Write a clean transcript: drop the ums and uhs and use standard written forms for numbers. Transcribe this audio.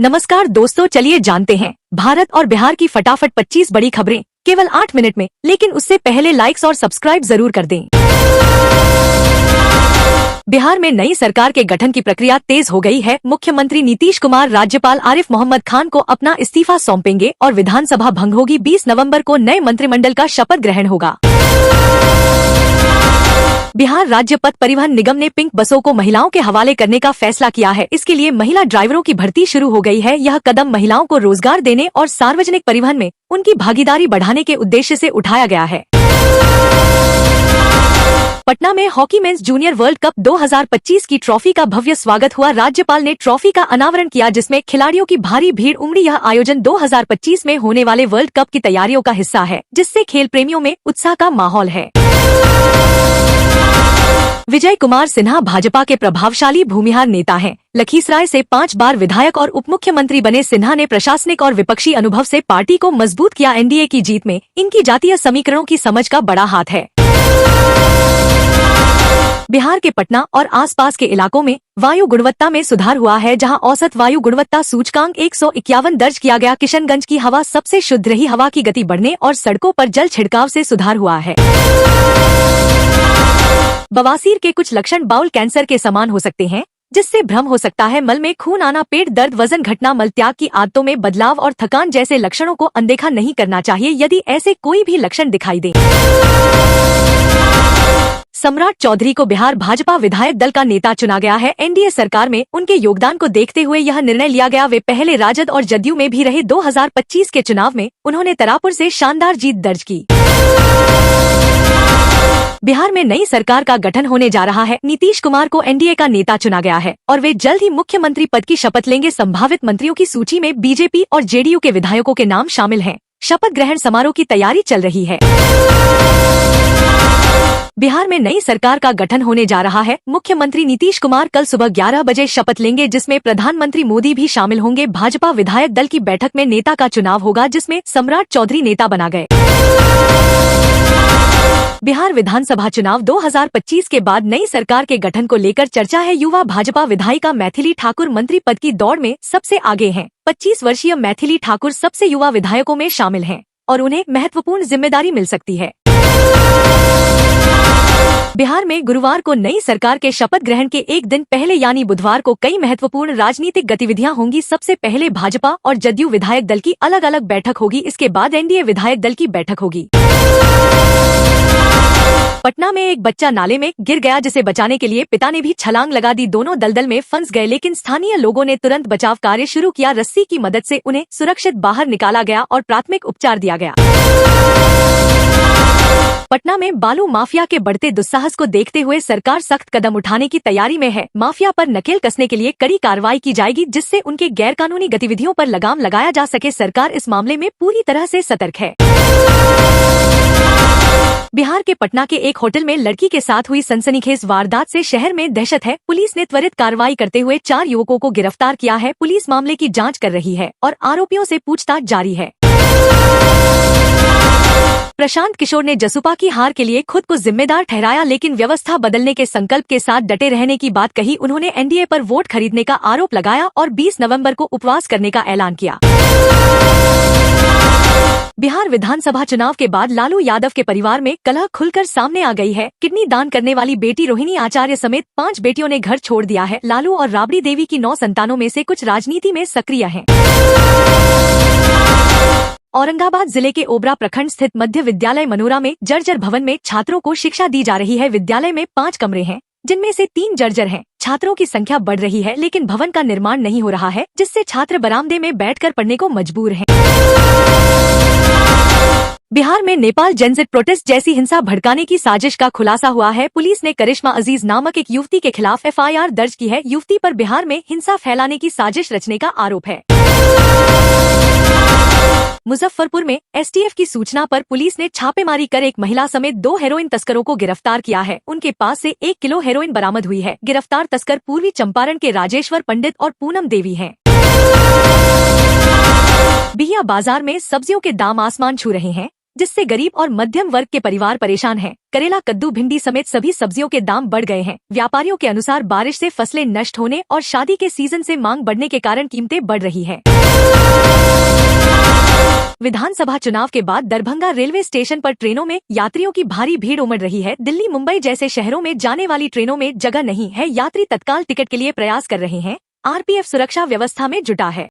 नमस्कार दोस्तों, चलिए जानते हैं भारत और बिहार की फटाफट 25 बड़ी खबरें केवल 8 मिनट में। लेकिन उससे पहले लाइक्स और सब्सक्राइब जरूर कर दें। बिहार में नई सरकार के गठन की प्रक्रिया तेज हो गई है। मुख्यमंत्री नीतीश कुमार राज्यपाल आरिफ मोहम्मद खान को अपना इस्तीफा सौंपेंगे और विधानसभा भंग होगी। 20 नवंबर को नए मंत्रिमंडल का शपथ ग्रहण होगा। बिहार राज्य पथ परिवहन निगम ने पिंक बसों को महिलाओं के हवाले करने का फैसला किया है। इसके लिए महिला ड्राइवरों की भर्ती शुरू हो गई है। यह कदम महिलाओं को रोजगार देने और सार्वजनिक परिवहन में उनकी भागीदारी बढ़ाने के उद्देश्य से उठाया गया है। पटना में hockey mains junior world cup 2025 की ट्रॉफी का भव्य स्वागत हुआ। राज्यपाल ने ट्रॉफी का अनावरण किया, जिसमें खिलाड़ियों की भारी भीड़ उमड़ी। यह आयोजन 2025 में होने वाले वर्ल्ड कप की तैयारियों का हिस्सा है, जिससे खेल प्रेमियों में उत्साह का माहौल है। विजय कुमार सिन्हा भाजपा के प्रभावशाली भूमिहार नेता हैं। लखीसराय से 5 बार विधायक और उप मुख्यमंत्री बने सिन्हा ने प्रशासनिक और विपक्षी अनुभव से पार्टी को मजबूत किया। एनडीए की जीत में इनकी जातीय समीकरणों की समझ का बड़ा हाथ है। बिहार के पटना और आसपास के इलाकों में वायु गुणवत्ता में सुधार हुआ है, जहां औसत वायु गुणवत्ता सूचकांक 151 दर्ज किया गया। किशनगंज की हवा सबसे शुद्ध रही। हवा की गति बढ़ने और सड़कों पर जल छिड़काव से सुधार हुआ है। बवासीर के कुछ लक्षण बाउल कैंसर के समान हो सकते हैं, जिससे भ्रम हो सकता है। मल में खून आना, पेट दर्द, वजन घटना, मल त्याग की आदतों में बदलाव और थकान जैसे लक्षणों को अनदेखा नहीं करना चाहिए। यदि ऐसे कोई भी लक्षण दिखाई दे। सम्राट चौधरी को बिहार भाजपा विधायक दल का नेता चुना गया है। एनडीए सरकार में उनके योगदान को देखते हुए यह निर्णय लिया गया। वे पहले राजद और जदयू में भी रहे। 2025 के चुनाव में उन्होंने तरापुर से शानदार जीत दर्ज की। बिहार में नई सरकार का गठन होने जा रहा है। नीतीश कुमार को एनडीए का नेता चुना गया है और वे जल्द ही मुख्यमंत्री पद की शपथ लेंगे। संभावित मंत्रियों की सूची में बीजेपी और जेडीयू के विधायकों के नाम शामिल हैं। शपथ ग्रहण समारोह की तैयारी चल रही है। बिहार में नई सरकार का गठन होने जा रहा है। मुख्यमंत्री नीतीश कुमार कल सुबह 11 बजे शपथ लेंगे, जिसमें प्रधानमंत्री मोदी भी शामिल होंगे। भाजपा विधायक दल की बैठक में नेता का चुनाव होगा, जिसमें सम्राट चौधरी नेता बना गए। बिहार विधानसभा चुनाव 2025 के बाद नई सरकार के गठन को लेकर चर्चा है। युवा भाजपा विधायिका मैथिली ठाकुर मंत्री पद की दौड़ में सबसे आगे हैं। 25 वर्षीय मैथिली ठाकुर सबसे युवा विधायकों में शामिल हैं और उन्हें महत्वपूर्ण जिम्मेदारी मिल सकती है। बिहार में गुरुवार को नई सरकार के शपथ ग्रहण के एक दिन पहले यानी बुधवार को कई महत्वपूर्ण राजनीतिक गतिविधियां होंगी। सबसे पहले भाजपा और जदयू विधायक दल की अलग अलग बैठक होगी। इसके बाद एनडीए विधायक दल की बैठक होगी। पटना में एक बच्चा नाले में गिर गया, जिसे बचाने के लिए पिता ने भी छलांग लगा दी। दोनों दलदल में फंस गए, लेकिन स्थानीय लोगों ने तुरंत बचाव कार्य शुरू किया। रस्सी की मदद से उन्हें सुरक्षित बाहर निकाला गया और प्राथमिक उपचार दिया गया। पटना में बालू माफिया के बढ़ते दुस्साहस को देखते हुए सरकार सख्त कदम उठाने की तैयारी में है। माफिया पर नकेल कसने के लिए कड़ी कार्रवाई की जाएगी, जिससे उनके गैरकानूनी गतिविधियों पर लगाम लगाया जा सके। सरकार इस मामले में पूरी तरह से सतर्क है। बिहार के पटना के एक होटल में लड़की के साथ हुई सनसनीखेज वारदात से शहर में दहशत है। पुलिस ने त्वरित कार्रवाई करते हुए 4 युवकों को गिरफ्तार किया है। पुलिस मामले की जांच कर रही है और आरोपियों से पूछताछ जारी है। प्रशांत किशोर ने जसुपा की हार के लिए खुद को जिम्मेदार ठहराया, लेकिन व्यवस्था बदलने के संकल्प के साथ डटे रहने की बात कही। उन्होंने एनडीए पर वोट खरीदने का आरोप लगाया और 20 नवंबर को उपवास करने का ऐलान किया। बिहार विधानसभा चुनाव के बाद लालू यादव के परिवार में कलह खुलकर सामने आ गई है। किडनी दान करने वाली बेटी रोहिणी आचार्य समेत 5 बेटियों ने घर छोड़ दिया है। लालू और राबड़ी देवी की 9 संतानों में से कुछ राजनीति में सक्रिय हैं। औरंगाबाद जिले के ओबरा प्रखंड स्थित मध्य विद्यालय मनोरा में जर्जर भवन में छात्रों को शिक्षा दी जा रही है। विद्यालय में 5 कमरे हैं, जिनमें से 3 जर्जर हैं। छात्रों की संख्या बढ़ रही है, लेकिन भवन का निर्माण नहीं हो रहा है, जिससे छात्र बरामदे में बैठकर पढ़ने को मजबूर हैं। बिहार में नेपाल जनजिट प्रोटेस्ट जैसी हिंसा भड़काने की साजिश का खुलासा हुआ है। पुलिस ने करिश्मा अजीज नामक एक युवती के खिलाफ एफआईआर दर्ज की है। युवती पर बिहार में हिंसा फैलाने की साजिश रचने का आरोप है। मुजफ्फरपुर में एसटीएफ की सूचना पर पुलिस ने छापेमारी कर एक महिला समेत 2 हेरोइन तस्करों को गिरफ्तार किया है। उनके पास से 1 किलो हेरोइन बरामद हुई है। गिरफ्तार तस्कर पूर्वी चंपारण के राजेश्वर पंडित और पूनम देवी हैं। बिहिया बाजार में सब्जियों के दाम आसमान छू रहे हैं। जिससे गरीब और मध्यम वर्ग के परिवार परेशान हैं। करेला, कद्दू, भिंडी समेत सभी सब्जियों के दाम बढ़ गए हैं। व्यापारियों के अनुसार बारिश से फसलें नष्ट होने और शादी के सीजन से मांग बढ़ने के कारण कीमतें बढ़ रही है। विधानसभा चुनाव के बाद दरभंगा रेलवे स्टेशन पर ट्रेनों में यात्रियों की भारी भीड़ उमड़ रही है। दिल्ली, मुंबई जैसे शहरों में जाने वाली ट्रेनों में जगह नहीं है। यात्री तत्काल टिकट के लिए प्रयास कर रहे हैं। आरपीएफ सुरक्षा व्यवस्था में जुटा है।